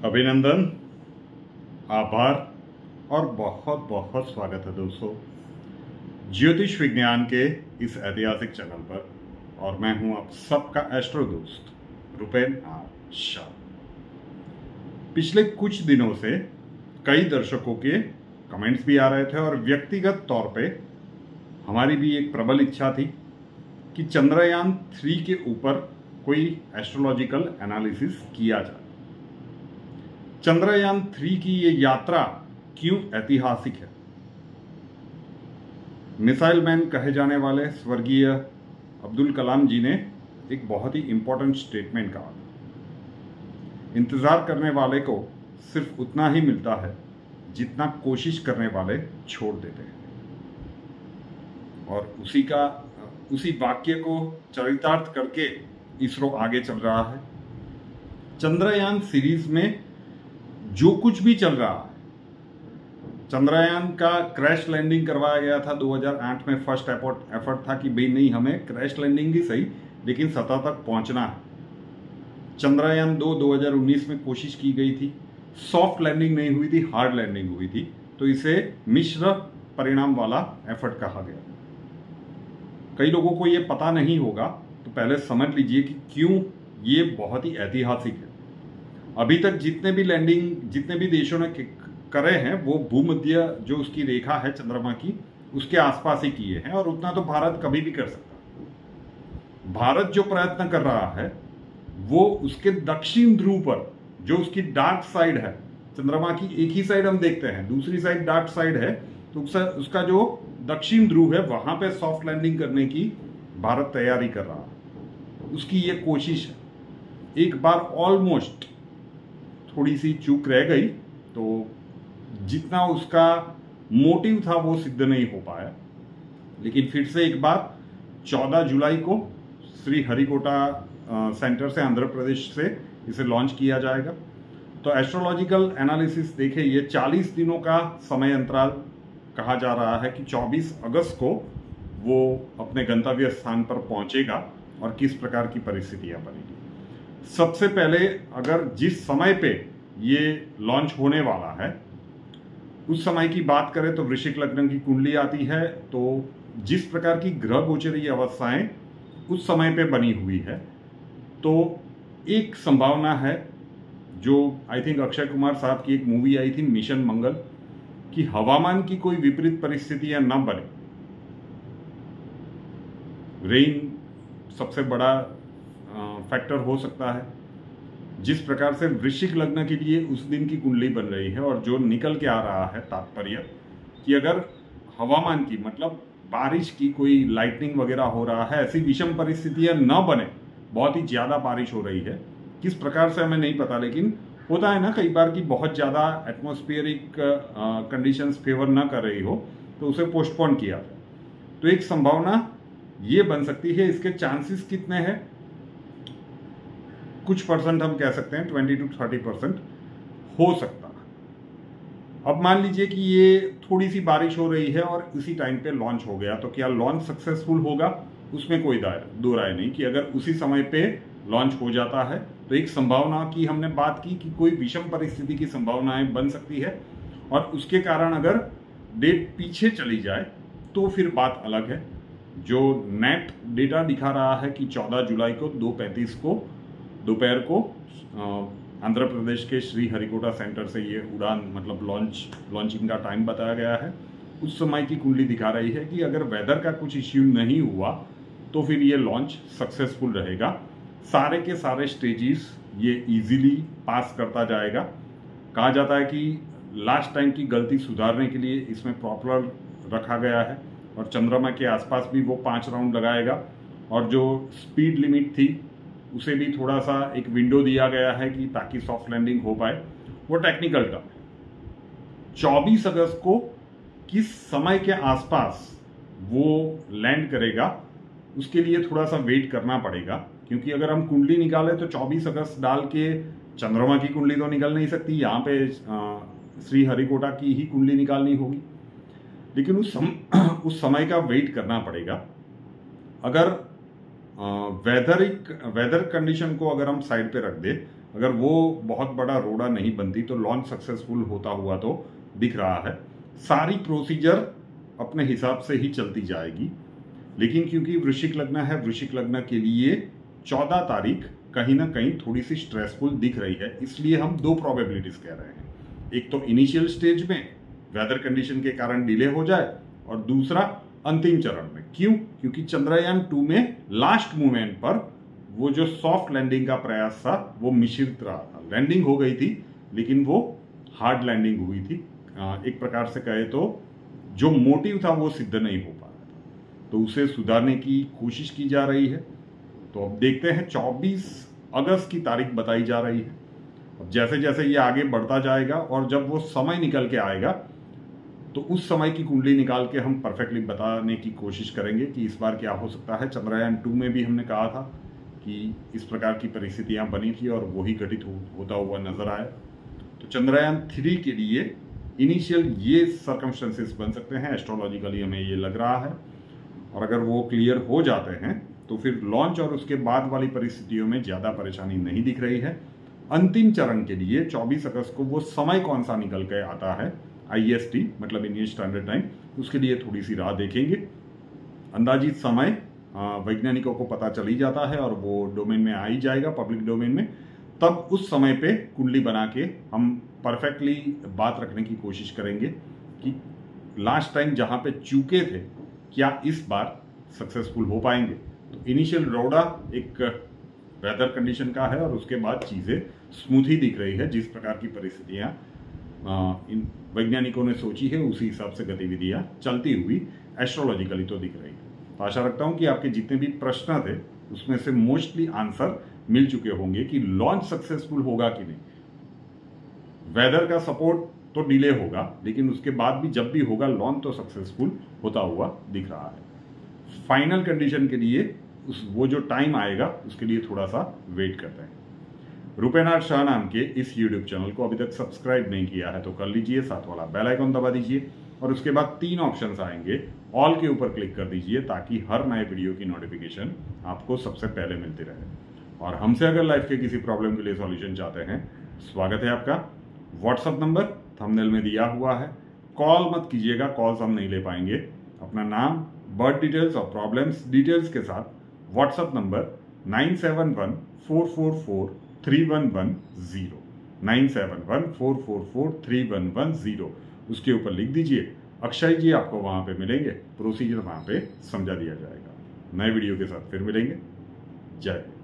अभिनंदन, आभार और बहुत बहुत स्वागत है दोस्तों ज्योतिष विज्ञान के इस ऐतिहासिक चैनल पर। और मैं हूं आप सबका एस्ट्रो दोस्त रुपेन आर शाह। पिछले कुछ दिनों से कई दर्शकों के कमेंट्स भी आ रहे थे और व्यक्तिगत तौर पे हमारी भी एक प्रबल इच्छा थी कि चंद्रयान 3 के ऊपर कोई एस्ट्रोलॉजिकल एनालिसिस किया जाए। चंद्रयान 3 की ये यात्रा क्यों ऐतिहासिक है? मिसाइल मैन कहे जाने वाले स्वर्गीय अब्दुल कलाम जी ने एक बहुत ही इंपॉर्टेंट स्टेटमेंट कहा, इंतजार करने वाले को सिर्फ उतना ही मिलता है जितना कोशिश करने वाले छोड़ देते हैं। और उसी वाक्य को चरितार्थ करके इसरो आगे चल रहा है। चंद्रयान सीरीज में जो कुछ भी चल रहा है, चंद्रयान का क्रैश लैंडिंग करवाया गया था 2008 में। फर्स्ट एफर्ट था कि भाई नहीं, हमें क्रैश लैंडिंग ही सही लेकिन सतह तक पहुंचना है। चंद्रयान 2 2019 में कोशिश की गई थी, सॉफ्ट लैंडिंग नहीं हुई थी, हार्ड लैंडिंग हुई थी, तो इसे मिश्र परिणाम वाला एफर्ट कहा गया। कई लोगों को ये पता नहीं होगा, तो पहले समझ लीजिए कि क्यों ये बहुत ही ऐतिहासिक है। अभी तक जितने भी देशों ने करे हैं वो भूमध्य जो उसकी रेखा है चंद्रमा की, उसके आसपास ही किए हैं, और उतना तो भारत कभी भी कर सकता है। भारत जो प्रयत्न कर रहा है वो उसके दक्षिण ध्रुव पर, जो उसकी डार्क साइड है, चंद्रमा की एक ही साइड हम देखते हैं, दूसरी साइड डार्क साइड है, तो उसका जो दक्षिण ध्रुव है वहां पे सॉफ्ट लैंडिंग करने की भारत तैयारी कर रहा है। उसकी ये कोशिश है। एक बार ऑलमोस्ट थोड़ी सी चूक रह गई, तो जितना उसका मोटिव था वो सिद्ध नहीं हो पाया। लेकिन फिर से एक बार 14 जुलाई को श्री हरिकोटा सेंटर से, आंध्र प्रदेश से इसे लॉन्च किया जाएगा। तो एस्ट्रोलॉजिकल एनालिसिस देखिए, ये 40 दिनों का समय अंतराल कहा जा रहा है कि 24 अगस्त को वो अपने गंतव्य स्थान पर पहुंचेगा और किस प्रकार की परिस्थितियां बनेगी। सबसे पहले अगर जिस समय पे ये लॉन्च होने वाला है उस समय की बात करें तो वृश्चिक लग्न की कुंडली आती है। तो जिस प्रकार की ग्रह गोचरीय अवस्थाएं उस समय पे बनी हुई है, तो एक संभावना है, जो आई थिंक अक्षय कुमार साहब की एक मूवी आई थी मिशन मंगल, कि हवामान की कोई विपरीत परिस्थितियां न बने। रेन सबसे बड़ा फैक्टर हो सकता है। जिस प्रकार से वृश्चिक लग्न के लिए उस दिन की कुंडली बन रही है और जो निकल के आ रहा है तात्पर्य कि अगर हवामान की, मतलब बारिश की, कोई लाइटनिंग वगैरह हो रहा है, ऐसी विषम परिस्थितियां न बने, बहुत ही ज्यादा बारिश हो रही है, किस प्रकार से हमें नहीं पता, लेकिन होता है ना कई बार कि बहुत ज्यादा एटमॉस्फेरिक कंडीशंस फेवर ना कर रही हो तो उसे पोस्टपोन किया जाए। तो एक संभावना ये बन सकती है। इसके चांसेस कितने हैं? कुछ परसेंट हम कह सकते हैं, 20 to 30% हो सकता है। अब मान लीजिए कि ये थोड़ी सी बारिश हो रही है और उसी टाइम पे लॉन्च हो गया, तो क्या लॉन्च सक्सेसफुल होगा? उसमें कोई दो राय नहीं कि अगर उसी समय पे लॉन्च हो जाता है तो एक संभावना की हमने बात की कि कोई विषम परिस्थिति की संभावनाएं बन सकती है, और उसके कारण अगर डेट पीछे चली जाए तो फिर बात अलग है। जो नेट डेटा दिखा रहा है कि 14 जुलाई को 2:35 को दोपहर को आंध्र प्रदेश के श्री हरिकोटा सेंटर से ये उड़ान, मतलब लॉन्चिंग का टाइम बताया गया है। उस समय की कुंडली दिखा रही है कि अगर वेदर का कुछ इश्यू नहीं हुआ तो फिर ये लॉन्च सक्सेसफुल रहेगा। सारे के सारे स्टेजेस ये इजीली पास करता जाएगा। कहा जाता है कि लास्ट टाइम की गलती सुधारने के लिए इसमें प्रॉपर रखा गया है, और चंद्रमा के आसपास भी वो 5 राउंड लगाएगा, और जो स्पीड लिमिट थी उसे भी थोड़ा सा एक विंडो दिया गया है कि ताकि सॉफ्ट लैंडिंग हो पाए। वो टेक्निकल टर्म है। 24 अगस्त को किस समय के आसपास वो लैंड करेगा उसके लिए थोड़ा सा वेट करना पड़ेगा, क्योंकि अगर हम कुंडली निकालें तो 24 अगस्त डाल के चंद्रमा की कुंडली तो निकल नहीं सकती, यहाँ पे श्री हरिकोटा की ही कुंडली निकालनी होगी। लेकिन उस समय का वेट करना पड़ेगा। अगर वेदर कंडीशन को अगर हम साइड पे रख दे अगर वो बहुत बड़ा रोड़ा नहीं बनती तो लॉन्च सक्सेसफुल होता हुआ तो दिख रहा है। सारी प्रोसीजर अपने हिसाब से ही चलती जाएगी, लेकिन क्योंकि वृश्चिक लग्न है, वृश्चिक लग्न के लिए 14 तारीख कहीं ना कहीं थोड़ी सी स्ट्रेसफुल दिख रही है, इसलिए हम दो प्रोबेबिलिटीज कह रहे हैं। एक तो इनिशियल स्टेज में वेदर कंडीशन के कारण डिले हो जाए, और दूसरा अंतिम चरण में। क्यों? क्योंकि चंद्रयान 2 में लास्ट मोमेंट पर वो जो सॉफ्ट लैंडिंग का प्रयास था वो मिश्रित रहा था। लैंडिंग हो गई थी लेकिन वो हार्ड लैंडिंग हुई थी। एक प्रकार से कहे तो जो मोटिव था वो सिद्ध नहीं हो पा रहा था, तो उसे सुधारने की कोशिश की जा रही है। तो अब देखते हैं, 24 अगस्त की तारीख बताई जा रही है। अब जैसे जैसे ये आगे बढ़ता जाएगा और जब वो समय निकल के आएगा तो उस समय की कुंडली निकाल के हम परफेक्टली बताने की कोशिश करेंगे कि इस बार क्या हो सकता है। चंद्रयान 2 में भी हमने कहा था कि इस प्रकार की परिस्थितियां बनी थी और वही घटित होता हुआ नजर आया। तो चंद्रयान 3 के लिए इनिशियल ये सर्कमस्टेंसेस बन सकते हैं, एस्ट्रोलॉजिकली हमें ये लग रहा है। और अगर वो क्लियर हो जाते हैं तो फिर लॉन्च और उसके बाद वाली परिस्थितियों में ज़्यादा परेशानी नहीं दिख रही है। अंतिम चरण के लिए 24 अगस्त को वो समय कौन सा निकल के आता है, IST मतलब इंडियन स्टैंडर्ड टाइम, उसके लिए थोड़ी सी राह देखेंगे। अंदाजित समय वैज्ञानिकों को पता चल ही जाता है और वो डोमेन में आ ही जाएगा, पब्लिक डोमेन में। तब उस समय पे कुंडली बना के हम परफेक्टली बात रखने की कोशिश करेंगे कि लास्ट टाइम जहां पे चूके थे क्या इस बार सक्सेसफुल हो पाएंगे। तो इनिशियल रोड़ा एक वेदर कंडीशन का है और उसके बाद चीज़ें स्मूथ ही दिख रही है। जिस प्रकार की परिस्थितियां इन वैज्ञानिकों ने सोची है उसी हिसाब से गतिविधियां चलती हुई एस्ट्रोलॉजिकली तो दिख रही है। तो आशा रखता हूं कि आपके जितने भी प्रश्न थे उसमें से मोस्टली आंसर मिल चुके होंगे कि लॉन्च सक्सेसफुल होगा कि नहीं। वेदर का सपोर्ट तो डिले होगा, लेकिन उसके बाद भी जब भी होगा लॉन्च तो सक्सेसफुल होता हुआ दिख रहा है। फाइनल कंडीशन के लिए वो जो टाइम आएगा उसके लिए थोड़ा सा वेट करते हैं। रूपेनाथ शाह नाम के इस YouTube चैनल को अभी तक सब्सक्राइब नहीं किया है तो कर लीजिए, साथ वाला बेल आइकन दबा दीजिए और उसके बाद 3 ऑप्शंस आएंगे, ऑल के ऊपर क्लिक कर दीजिए ताकि हर नए वीडियो की नोटिफिकेशन आपको सबसे पहले मिलती रहे। और हमसे अगर लाइफ के किसी प्रॉब्लम के लिए सॉल्यूशन चाहते हैं, स्वागत है आपका। व्हाट्सअप नंबर थंबनेल में दिया हुआ है, कॉल मत कीजिएगा, कॉल्स हम नहीं ले पाएंगे। अपना नाम, बर्थ डिटेल्स और प्रॉब्लम्स डिटेल्स के साथ व्हाट्सअप नंबर 9714443110 9714443110 उसके ऊपर लिख दीजिए। अक्षय जी आपको वहां पे मिलेंगे, प्रोसीजर वहां पे समझा दिया जाएगा। नए वीडियो के साथ फिर मिलेंगे। जय हिंद।